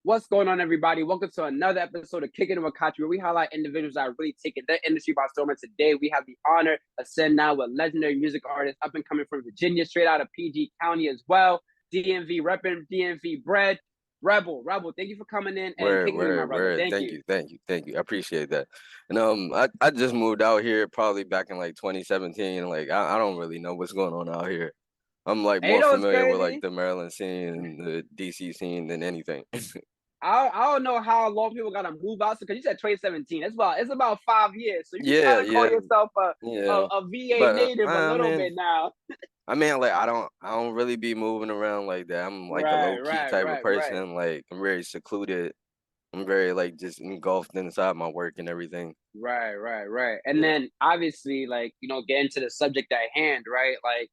What's going on, everybody? Welcome to another episode of Kickin with Kachi, where we highlight individuals that are really taking their industry by storm. And today, we have the honor of sitting down with legendary music artists up and coming from Virginia, straight out of PG County as well. DMV, repping DMV bread. Rebel, thank you for coming in and Word, kicking with me, my word, brother. word. Thank Thank you. you, thank you, thank you. I appreciate that. And I just moved out here probably back in like 2017. Like I don't really know what's going on out here. I'm like Hey, you more know what's familiar with like crazy? the Maryland scene and the DC scene than anything. I don't know how long people gotta move out because you said 2017. It's about 5 years, so you can Yeah, kind of call yeah, yourself yeah. a VA But native a I little mean, bit now. like I don't really be moving around like that. I'm like a Right, low key right, type of right, right. person. Like I'm very secluded. I'm very like just engulfed inside my work and everything. Right. And Yeah. then obviously, like, getting to the subject at hand, right? Like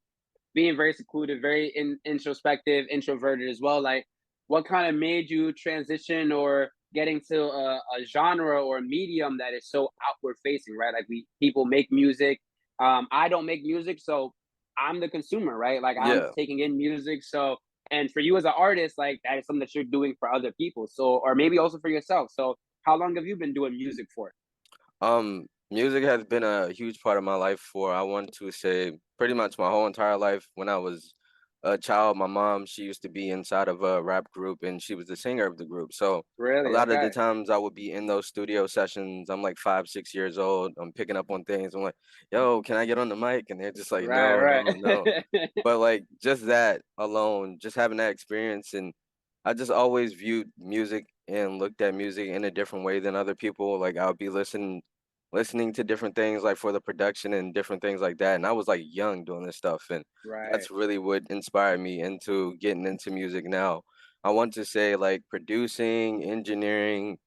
being very secluded, very introspective, introverted as well. Like, what kind of made you transition or getting to a genre or a medium that is so outward facing, right? Like people make music. I don't make music, so I'm the consumer, right? Like I'm Yeah. taking in music. So, and for you as an artist, like that is something that you're doing for other people. So, or maybe also for yourself. So, how long have you been doing music for? Music has been a huge part of my life for I want to say pretty much my whole entire life. When I was a child, my mom, she used to be inside of a rap group and she was the singer of the group. So a Really? lot of the Okay. times I would be in those studio sessions. I'm like 5, 6 years old. I'm picking up on things. I'm like, yo, can I get on the mic? And they're just like, Right, no, no, no. right. But like just that alone, just having that experience, and I just always viewed music and looked at music in a different way than other people. Like I would be listening to different things like for the production and different things like that. And I was like young doing this stuff, and Right. that's really what inspired me into getting into music now. I want to say like producing, engineering,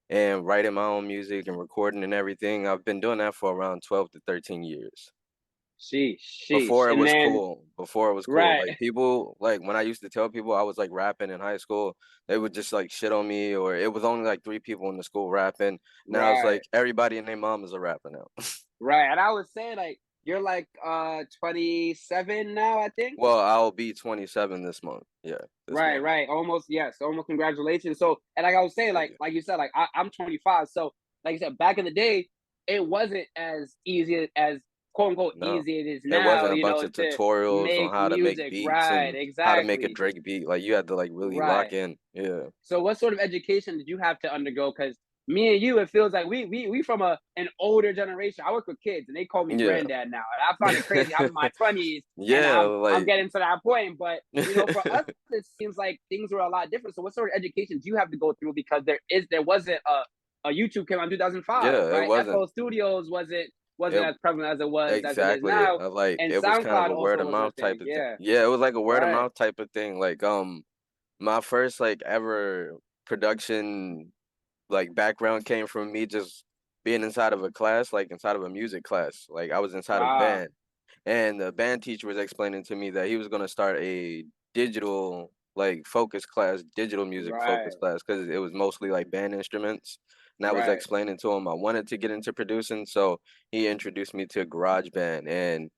and writing my own music and recording and everything. I've been doing that for around 12 to 13 years. Sheesh. And then, Before it was cool. right, Like people, like when I used to tell people I was like rapping in high school, they would just like shit on me, or it was only like three people in the school rapping. Now it's right, like everybody and their mom is a rapper now. right. And I was saying, like, you're like 27 now, I think. Well, I'll be 27 this month. Yeah, this Right, month. right. Almost, yes, almost congratulations. So, and like I was saying, Thank like you. like you said, like I'm 25. So, like you said, back in the day, it wasn't as easy as quote unquote No, easy it is it now, wasn't a bunch of to tutorials on make how to make music. beats Right, and how to make a exactly. Drake beat. Like you had to like really lock Right. in. Yeah. So what sort of education did you have to undergo? Because me and you, it feels like we from an older generation. I work with kids and they call me Yeah. granddad now. And I find it crazy. I'm in my 20s and Yeah, I'm like getting to that point. But for us, it seems like things were a lot different. So what sort of education do you have to go through? Because there wasn't a YouTube came out in 2005, yeah, it right? wasn't. FL Studios wasn't It as prevalent as it is Exactly. now. Like And it was kind of SoundCloud a word also of wasn't a mouth type thing. of thing. Yeah. Yeah, it was like a word of Right. mouth type of thing. Like my first like ever production like background came from me just being inside of a class, like inside of a music class. Like I was inside of Wow. band, and the band teacher was explaining to me that he was gonna start a digital like focus class, digital music focus Right. class, because it was mostly like band instruments. And I was Right. explaining to him I wanted to get into producing, so he introduced me to GarageBand, and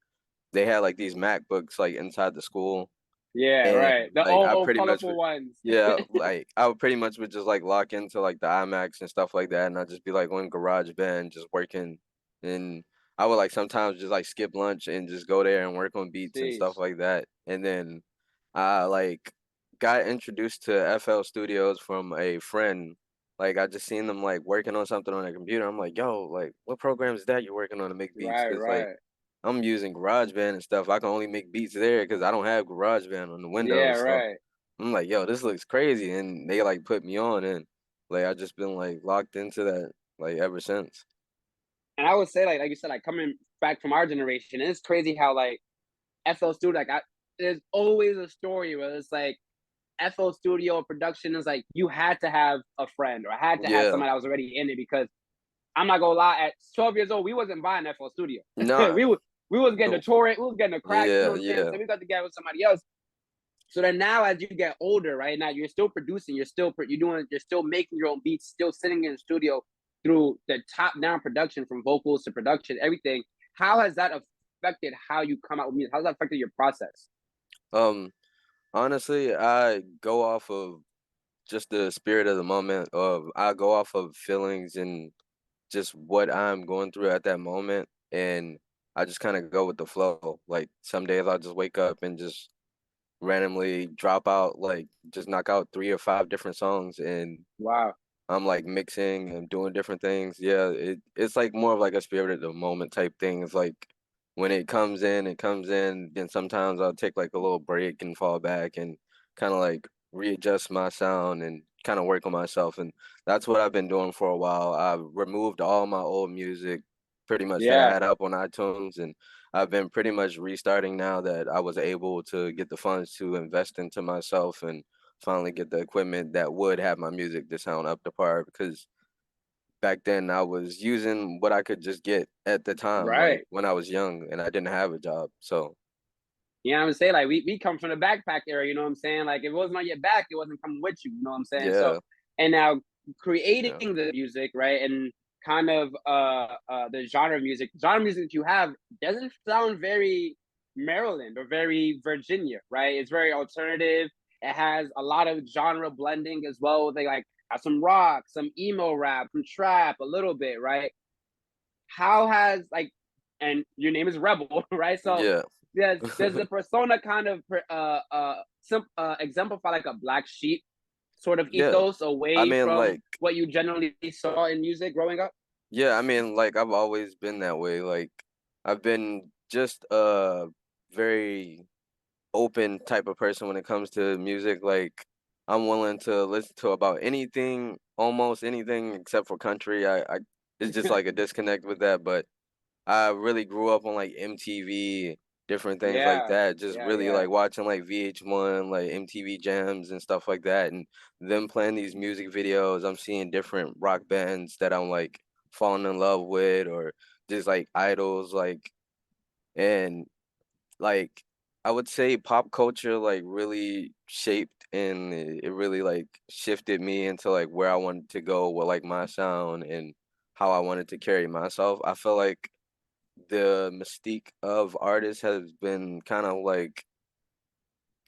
they had like these MacBooks like inside the school, Yeah, and right. The like I old pretty much colorful ones. yeah, like I would pretty much would just like lock into like the IMAX and stuff like that, and I'd just be like on GarageBand just working, and I would like sometimes just like skip lunch and just go there and work on beats and stuff Sheesh. like that. And then I like got introduced to FL Studios from a friend. Like I just seen them like working on something on their computer. I'm like, yo, like what program is that you're working on to make beats? Right, Because like right. I'm using GarageBand and stuff. I can only make beats there because I don't have GarageBand on the Yeah, Windows. So right. I'm like, yo, this looks crazy, and they like put me on, and like I just been like locked into that like ever since. And I would say, like you said, like coming back from our generation, it's crazy how like FL Studio, there's always a story where it's like FL Studio production is like you had to have a friend or had to have Yeah, somebody that was already in it because I'm not gonna lie, at 12 years old, we wasn't buying FL Studio. no, We was getting a torrent, we was getting a crack, you know yeah, what I'm saying? yeah, So we got together with somebody else. So then now, as you get older, right now you're still producing, you're still making your own beats, still sitting in the studio through the top down production from vocals to production, everything. How has that affected how you come out with music? How's that affected your process? um, honestly, I go off of just the spirit of the moment of I go off of feelings and just what I'm going through at that moment, and I just kinda go with the flow. Like, some days I'll just wake up and just randomly drop out, like, just knock out 3 or 5 different songs, and Wow. I'm, like, mixing and doing different things. Yeah, it's, like, more of, like, a spirit of the moment type thing. It's, like, when it comes in, then sometimes I'll take, like, a little break and fall back and kinda, like, readjust my sound and kinda work on myself, and that's what I've been doing for a while. I've removed all my old music pretty much that I Yeah. had up on iTunes, and I've been pretty much restarting now that I was able to get the funds to invest into myself and finally get the equipment that would have my music to sound up to par because back then I was using what I could just get at the time, like Right. when I was young and I didn't have a job. So You know what I'm saying? Like we come from the backpack era, you know what I'm saying? Like if it wasn't on your back, it wasn't coming with you, you know what I'm saying? So yeah, and now yeah, creating the music, right? And kind of the genre of music that you have doesn't sound very Maryland or very Virginia, right? It's very alternative. It has a lot of genre blending as well. They like have some rock, some emo rap, some trap, a little bit, right? How has like, and your name is Rebel, right? So yeah. does the persona kind of exemplify like a black sheep sort of Yeah, ethos I away mean, from like what you generally saw in music growing up? yeah, I mean, like, I've always been that way, like, I've been just a very open type of person when it comes to music, like, I'm willing to listen to about anything, almost anything except for country. I it's just like a disconnect with that, but I really grew up on, like, MTV, different things like Yeah, that, just yeah, really, yeah. like, watching, like, VH1, like, MTV Jams and stuff like that, and them playing these music videos, I'm seeing different rock bands that I'm, like, falling in love with or just, like, idols, like and, like, I would say pop culture, like, really shaped and it really, like, shifted me into, like, where I wanted to go with, like, my sound and how I wanted to carry myself. I feel like the mystique of artists has been kind of like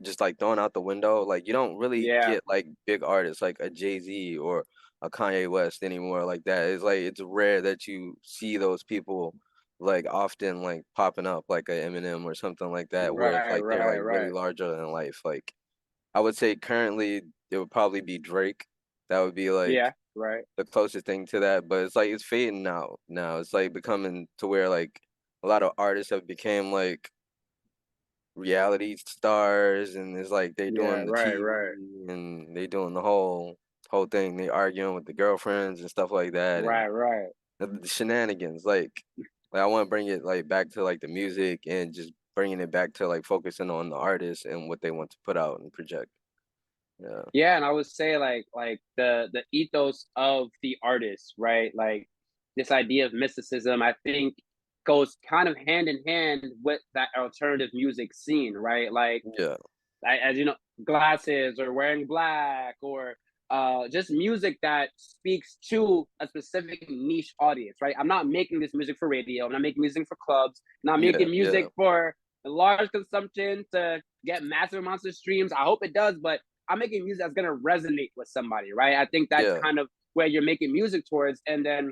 just like thrown out the window. Like you don't really Yeah, get like big artists like a Jay-Z or a Kanye West anymore like that. It's like it's rare that you see those people like often like popping up like a Eminem or something like that where it's right, like they're right, like really right. larger than life. Like I would say currently it would probably be Drake. That would be Yeah, like right. the closest thing to that, but it's like it's fading out now. It's like becoming to where like a lot of artists have became like reality stars and it's like they Yeah, doing the right, TV right. and they doing the whole thing. They arguing with the girlfriends and stuff like that and Right, right. the shenanigans. Like I want to bring it like back to like the music and just bringing it back to like focusing on the artist and what they want to put out and project. Yeah. Yeah, and I would say like the ethos of the artist, right? Like this idea of mysticism, I think goes kind of hand in hand with that alternative music scene, right? Like Yeah. as you know, glasses or wearing black or just music that speaks to a specific niche audience, right? I'm not making this music for radio. I'm not making music for clubs. I'm not Yeah. making Yeah. music for large consumption to get massive amounts of streams. I hope it does, but I'm making music that's gonna resonate with somebody, right? I think that's Yeah. kind of where you're making music towards. And then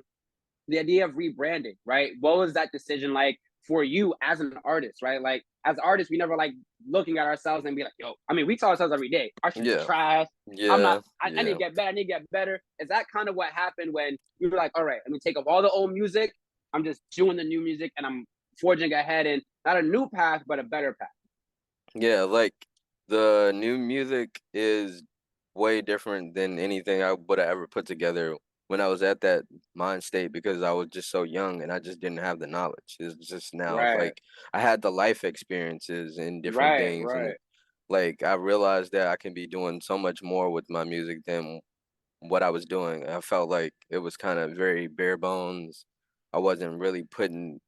the idea of rebranding, right? What was that decision like for you as an artist, right? Like as artists, we never like looking at ourselves and be like, yo, I mean, we tell ourselves every day, our shit's Yeah. trash. I'm not, Yeah. I need to Yeah. get better. I need to get better. Is that kind of what happened when you were like, all right, let me take up all the old music. I'm just doing the new music and I'm forging ahead and not a new path, but a better path. Yeah, like the new music is way different than anything I would have ever put together when I was at that mind state because I was just so young and I just didn't have the knowledge. It's just now it's Right, like I had the life experiences and different right, things and right, like I realized that I can be doing so much more with my music than what I was doing. I felt like it was kind of very bare bones. I wasn't really putting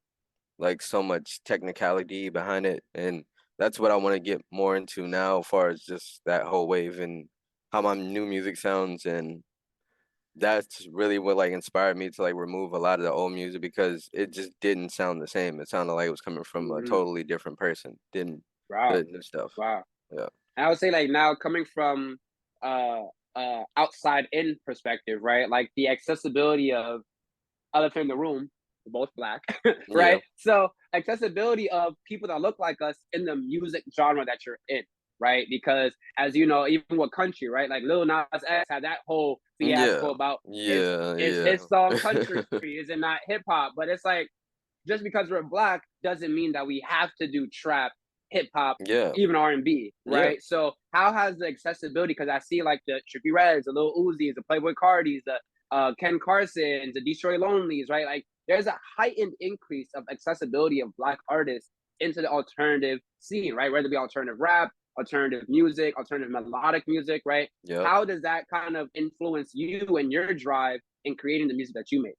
like so much technicality behind it and that's what I want to get more into now as far as just that whole wave and how my new music sounds and that's really what like inspired me to like remove a lot of the old music because it just didn't sound the same. It sounded like it was coming from a hmm, totally different person. Didn't wow, the new stuff. wow. Yeah. And I would say like now coming from outside in perspective, right? Like the accessibility of elephant in the room, we're both black, Yeah. right? So accessibility of people that look like us in the music genre that you're in, right? Because as you know, even with country, right? Like Lil Nas X had that whole Yeah. fiasco about Yeah, it's yeah. his song country, is it not hip hop? But it's like just because we're black doesn't mean that we have to do trap, hip hop, Yeah. even R&B, Yeah. right? So how has the accessibility? Because I see like the Trippie Reds, the Lil Uzis, the Playboy Cardis, the Ken Carsons, the Detroit Lonelys, right? Like there's a heightened increase of accessibility of black artists into the alternative scene, right? Whether it be alternative rap, alternative music, alternative melodic music, right? Yep. How does that kind of influence you and your drive in creating the music that you make?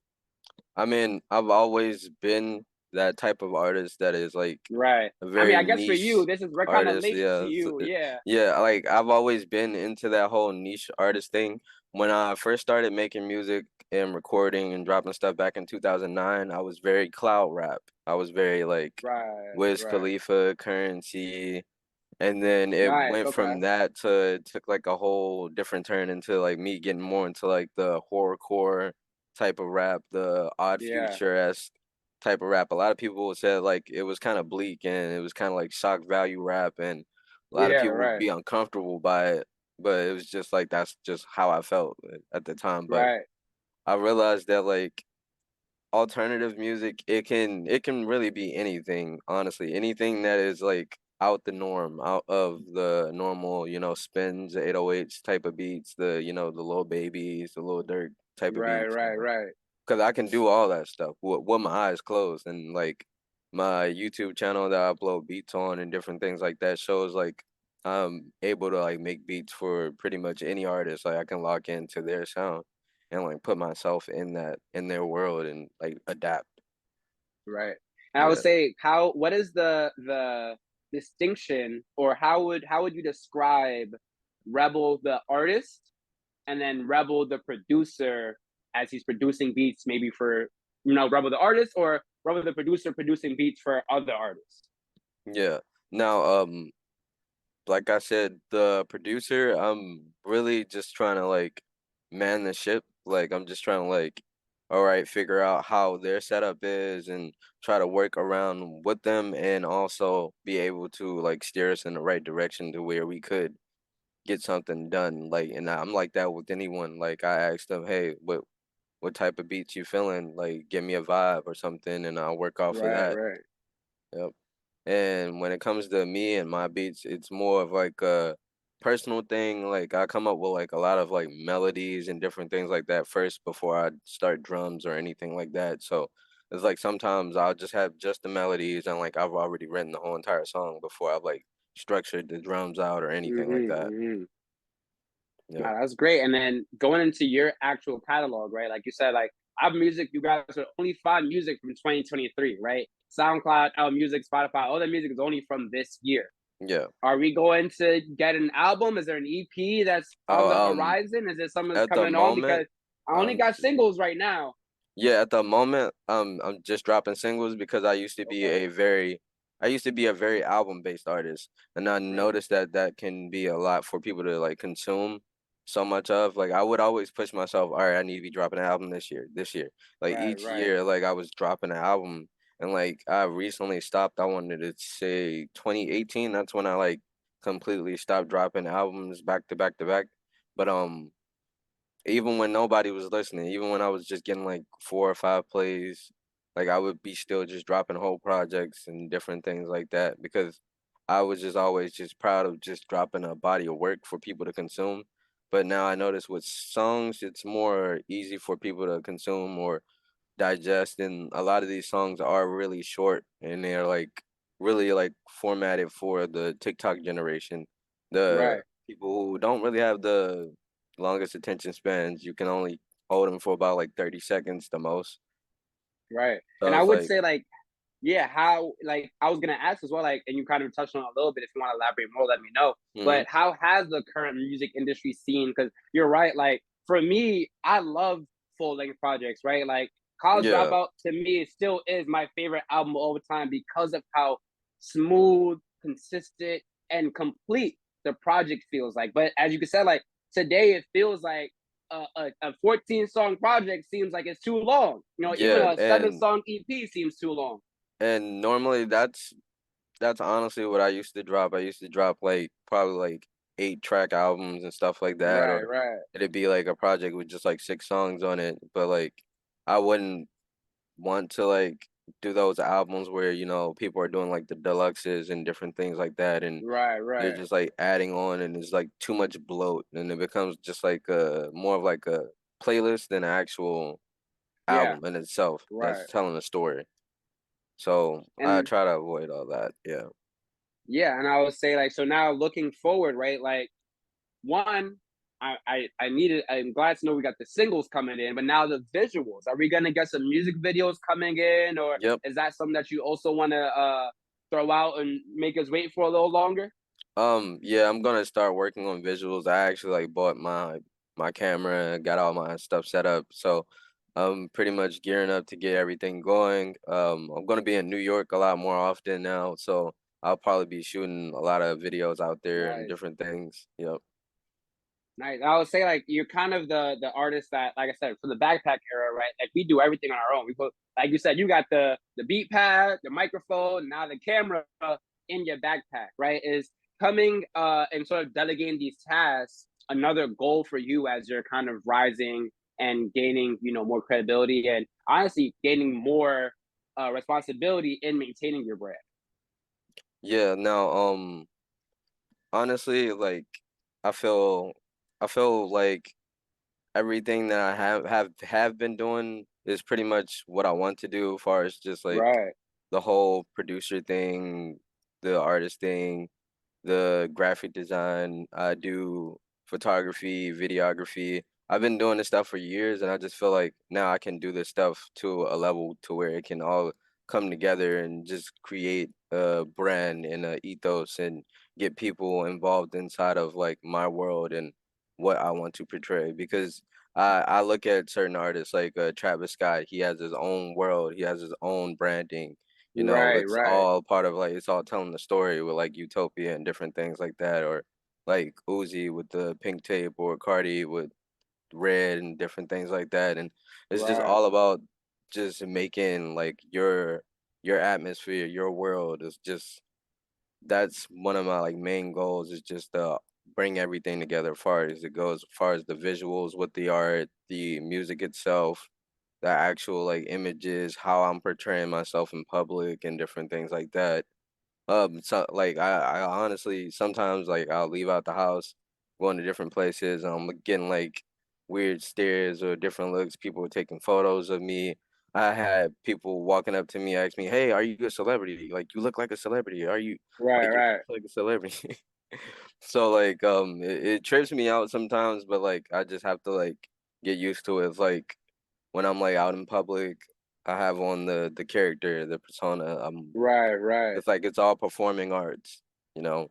I mean, I've always been that type of artist that is like Right. a I mean, very I guess for you, niche this is we're kind of artist. late to Yeah, you. Yeah. yeah. Like I've always been into that whole niche artist thing. When I first started making music and recording and dropping stuff back in 2009, I was very cloud rap. I was very like Right. Wiz Right. Khalifa, Currency, and then it Nice. went Okay. from that to it took like a whole different turn into like me getting more into like the horrorcore type of rap, the Odd Yeah. Future-esque type of rap. A lot of people said like it was kind of bleak and it was kind of like shock value rap, and a lot of Yeah. people would Right. be uncomfortable by it. But it was just like that's just how I felt at the time. But Right. I realized that like alternative music, it can really be anything, honestly. Anything that is like out the norm, out of the normal, spins, the 808s type of beats, the little babies, the little dirt type of Right. beats, Right. Right. because I can do all that stuff with my eyes closed, and like my YouTube channel that I upload beats on and different things like that shows like I'm able to like make beats for pretty much any artist. Like I can lock into their sound and like put myself in their world and like adapt. Right. And I would Yeah. say what is the distinction, or how would you describe Rebel the artist and then Rebel the producer as he's producing beats maybe for Rebel the artist, or Rebel the producer producing beats for other artists? Yeah. Now, like I said, the producer, I'm really just trying to like man the ship. Like I'm just trying to like, all right, figure out how their setup is and try to work around with them and also be able to like steer us in the right direction to where we could get something done. Like, and I'm like that with anyone. Like I ask them, hey, what type of beats you feeling? Like, give me a vibe or something, and I'll work off of Right, that. right, Yep. And when it comes to me and my beats, it's more of like a personal thing. Like I come up with like a lot of like melodies and different things like that first before I start drums or anything like that. So it's like sometimes I'll just have just the melodies and like I've already written the whole entire song before I've like structured the drums out or anything like mm-hmm, that. mm-hmm. Yeah. Nah, that's great. And then going into your actual catalog, right? Like you said, like our music, you guys are only find music from 2023, right? SoundCloud, our music, Spotify, all the music is only from this year. Yeah. Are we going to get an album? Is there an EP that's on the Oh, horizon? Is there something that's at the coming on? moment, Because I only um got singles right now. yeah, at the moment, I'm just dropping singles because Okay. I used to be a very album-based artist, and I Right. noticed that that can be a lot for people to like consume so much of. Like I would always push myself, all right, I need to be dropping an album this year. Like Right. each Right. year, like I was dropping an album, and like I recently stopped. I wanted to say 2018. That's when I like completely stopped dropping albums back to back to back. But even when nobody was listening, even when I was just getting like 4 or 5 plays, like I would be still just dropping whole projects and different things like that because I was just always just proud of just dropping a body of work for people to consume. But now I notice with songs, it's more easy for people to consume or digest, and a lot of these songs are really short and they're like really like formatted for the TikTok generation. The Right. people who don't really have the longest attention spans, you can only hold them for about like 30 seconds the most. Right. And So I it's would like, say like, yeah, how like I was gonna ask as well, like, and you kind of touched on it a little bit. If you want to elaborate more, let me know. mhm, But how has the current music industry seen? Because you're right. Like for me, I love full length projects. Right. Like College yeah, Dropout to me it still is my favorite album of all the time because of how smooth, consistent, and complete the project feels like. But as you can say, like today it feels like a 14 song project seems like it's too long. You know, even Yeah, a 7 song EP seems too long. and normally that's honestly what I used to drop. I used to drop like probably like 8-track albums and stuff like that, Right, or right, it'd be like a project with just like 6 songs on it. But like I wouldn't want to like do those albums where, people are doing like the deluxes and different things like that, and right, they're right. just like adding on, and it's like too much bloat, and it becomes just like a more of like a playlist than an actual Yeah, album in itself right. that's telling a story. So I And try to avoid all that. Yeah. yeah, and I would say like so now looking forward, right? Like one, I needed. I'm glad to know we got the singles coming in, but now the visuals. Are we gonna get some music videos coming in, or Yep. is that something that you also want to throw out and make us wait for a little longer? Yeah, I'm gonna start working on visuals. I actually like bought my camera and got all my stuff set up. So I'm pretty much gearing up to get everything going. I'm gonna be in New York a lot more often now, so I'll probably be shooting a lot of videos out there and Nice. different things. Yep. Nice. I would say like you're kind of the artist that, like I said, for the backpack era, right? Like we do everything on our own. We put, like you said, you got the beat pad, the microphone, now the camera in your backpack, right? Is coming and sort of delegating these tasks another goal for you as you're kind of rising and gaining, more credibility and honestly gaining more responsibility in maintaining your brand. Yeah, now honestly, like I feel I feel like everything that I have been doing is pretty much what I want to do, as far as just like Right. the whole producer thing, the artist thing, the graphic design. I do photography, videography. I've been doing this stuff for years, and I just feel like now I can do this stuff to a level to where it can all come together and just create a brand and a ethos and get people involved inside of like my world and what I want to portray. Because I look at certain artists like Travis Scott. He has his own world. He has his own branding. Right, It's right, all part of like it's all telling the story with like Utopia and different things like that, or like Uzi with the pink tape, or Cardi with red and different things like that. And it's just right, all about just making like your atmosphere, your world is just that's one of my like main goals, is just to bring everything together as far as it goes, as far as the visuals with the art, the music itself, the actual like images, how I'm portraying myself in public and different things like that. So like I honestly sometimes like I'll leave out the house, going to different places, and I'm getting like weird stares or different looks. People were taking photos of me. I had people walking up to me, ask me, "Hey, are you a celebrity? Like you look like a celebrity. Are you right, like you right. dress like a celebrity?" So like it trips me out sometimes, but like I just have to like get used to it. It's like when I'm like out in public, I have on the character, the persona. Right, right. It's like it's all performing arts, you know?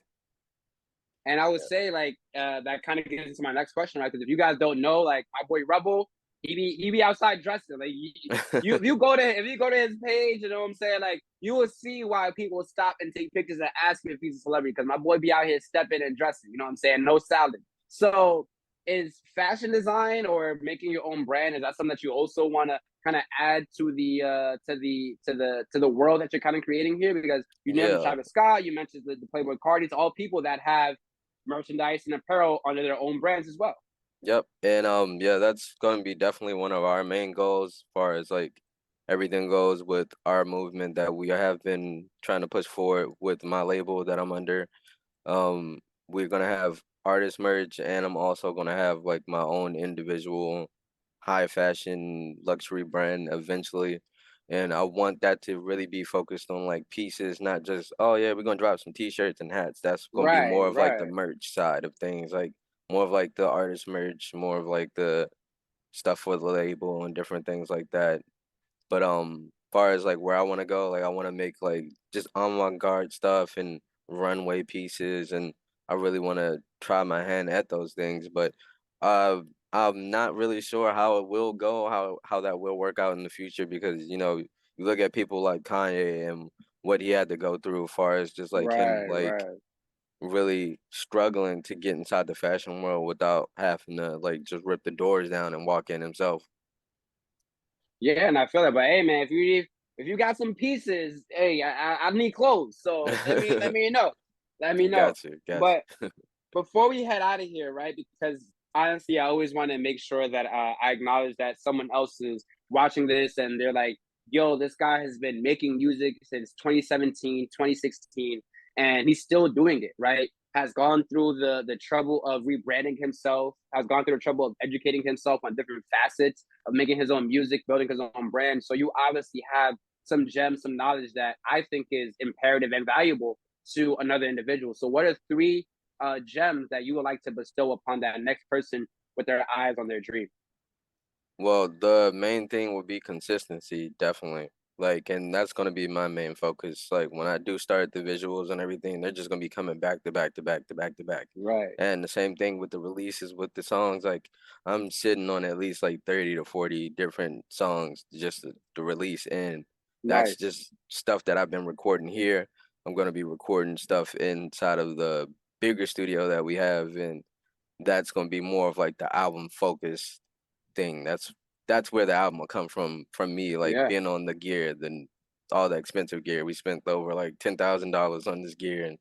And I would say like that kind of gets into my next question, right? Because if you guys don't know, like my boy Rebel, he be outside dressing. Like if you go to his page, you know what I'm saying? Like you will see why people stop and take pictures and ask him if he's a celebrity. Because my boy be out here stepping and dressing. You know what I'm saying? No salad. So is fashion design or making your own brand, is that something that you also want to kind of add to the world that you're kind of creating here? Because you mentioned Yeah. Travis Scott, you mentioned the Playboy Cardi, it's all people that have merchandise and apparel under their own brands as well. Yep. And yeah, that's gonna be definitely one of our main goals as far as like everything goes with our movement that we have been trying to push forward with my label that I'm under. Um, we're gonna have artist merch, and I'm also gonna have like my own individual high fashion luxury brand eventually. And I want that to really be focused on like pieces, not just, oh yeah, we're gonna drop some t-shirts and hats. That's gonna be Right, more of like the right, merch side of things, like more of like the artist merch, more of like the stuff for the label and different things like that. But far as like where I want to go, like I want to make like just avant-garde stuff and runway pieces, and I really want to try my hand at those things. But uh, I'm not really sure how it will go, how that will work out in the future, because you look at people like Kanye and what he had to go through, as far as just like him right, like right. really struggling to get inside the fashion world without having to like just rip the doors down and walk in himself. Yeah, and I feel it. But hey, man, if you got some pieces, hey, I need clothes. So let me know. Let me know. Got you, got But you. before we head out of here, right? Because honestly, I always want to make sure that I acknowledge that someone else is watching this and they're like, yo, this guy has been making music since 2017, 2016, and he's still doing it, right? Has gone through the trouble of rebranding himself, has gone through the trouble of educating himself on different facets of making his own music, building his own brand. So you obviously have some gems, some knowledge that I think is imperative and valuable to another individual. So what are three gems that you would like to bestow upon that next person with their eyes on their dream? Well, the main thing would be consistency, definitely. Like, and that's gonna be my main focus. Like, when I do start the visuals and everything, they're just gonna be coming back to back to back to back to back. Right. And the same thing with the releases with the songs. Like, I'm sitting on at least like 30 to 40 different songs just to release. And that's Nice. just stuff that I've been recording here. I'm gonna be recording stuff inside of the bigger studio that we have, and that's gonna be more of like the album focus thing. That's where the album will come from me, like Yeah. being on the gear, then all the expensive gear. We spent over like $10,000 on this gear and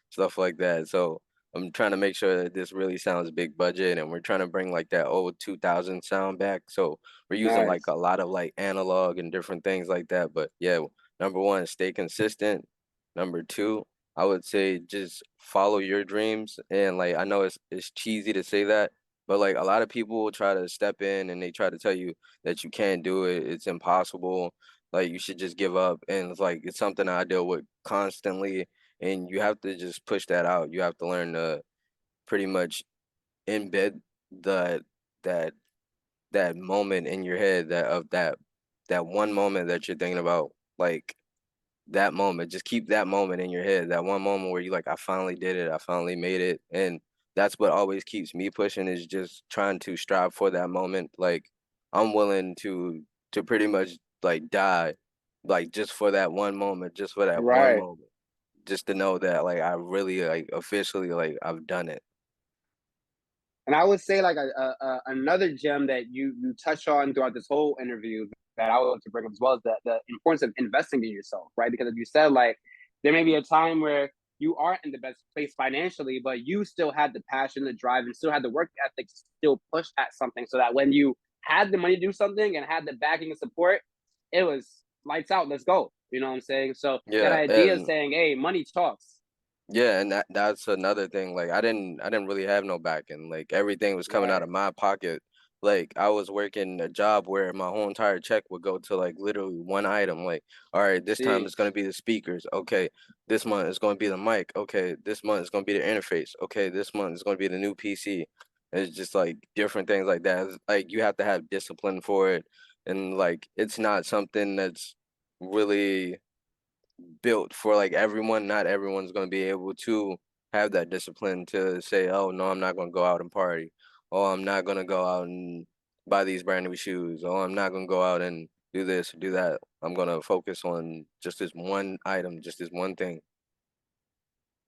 stuff like that. So I'm trying to make sure that this really sounds big budget, and we're trying to bring like that old 2000 sound back. So we're using like Nice. a lot of like analog and different things like that. But yeah, number one, stay consistent. Number two, I would say just follow your dreams. And like I know it's cheesy to say that, but like a lot of people will try to step in and they try to tell you that you can't do it, it's impossible, like you should just give up. And it's like it's something I deal with constantly, and you have to just push that out. You have to learn to pretty much embed that that that moment in your head, that one moment that you're thinking about, like that moment, just keep that moment in your head, that one moment where you like, I finally did it, I finally made it. And that's what always keeps me pushing, is just trying to strive for that moment. Like I'm willing to pretty much like die, like just for that one moment, just for that one Right. moment, just to know that like I really like officially like I've done it. And I would say like another gem that you touch on throughout this whole interview that I would like to bring up as well is the importance of investing in yourself, right? Because as you said, like there may be a time where you aren't in the best place financially, but you still had the passion, the drive, and still had the work ethic to still push at something, so that when you had the money to do something and had the backing and support, it was lights out, let's go. You know what I'm saying? So that Yeah, idea of and saying, "Hey, money talks." yeah, and that's another thing. Like I didn't really have no backing. Like everything was coming out Right. of my pocket. Like I was working a job where my whole entire check would go to like literally one item. Like, all right, this time it's Sheesh. gonna be the speakers. Okay, this month it's gonna be the mic. Okay, this month it's gonna be the interface. Okay, this month it's gonna be the new PC. It's just like different things like that. It's, like you have to have discipline for it, and like it's not something that's really built for like everyone. Not everyone's going to be able to have that discipline to say, "Oh no, I'm not going to go out and party. Oh, I'm not going to go out and buy these brand new shoes. Oh, I'm not going to go out and do this or do that. I'm going to focus on just this one item, just this one thing."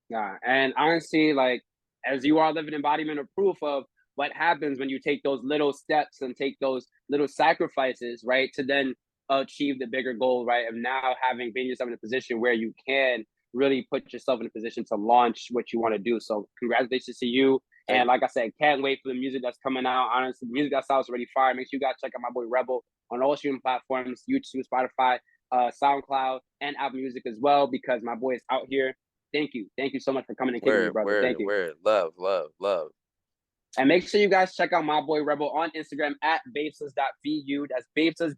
Yeah, and honestly, like as you are living embodiment of proof of what happens when you take those little steps and take those little sacrifices, right, to then achieve the bigger goal, right, of now having been yourself in a position where you can really put yourself in a position to launch what you want to do. So congratulations to you. And Thank like I said, can't wait for the music that's coming out. Honestly, the music that sounds already fire. Make sure you guys check out my boy Rebel on all streaming platforms, YouTube, Spotify, SoundCloud, and Apple Music as well, because my boy is out here. Thank you. Thank you so much for coming and kicking me, brother. Thank you. love, love, love. And make sure you guys check out my boy Rebel on Instagram at babestas.vu. That's babestas,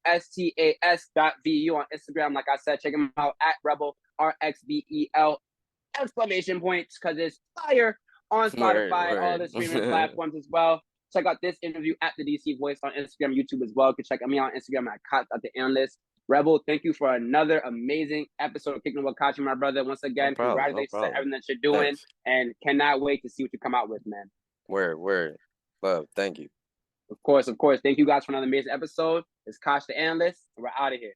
BABESTAS.VU on Instagram. Like I said, check him out at Rebel RXBEL exclamation points, because it's fire on Word, Spotify, all word. the streaming platforms as well. Check out this interview at the DC Voice on Instagram, YouTube as well. You can check me out on Instagram at Kachi at the Analyst. Rebel, thank you for another amazing episode of Kicking with Kachi, my brother. Once No again, problem, no congratulations to problem. everything that you're doing, Thanks. and cannot wait to see what you come out with, man. Word, word. Love. Thank you. Of course, of course. Thank you guys for another amazing episode. It's Kachi the Analyst, and we're out of here.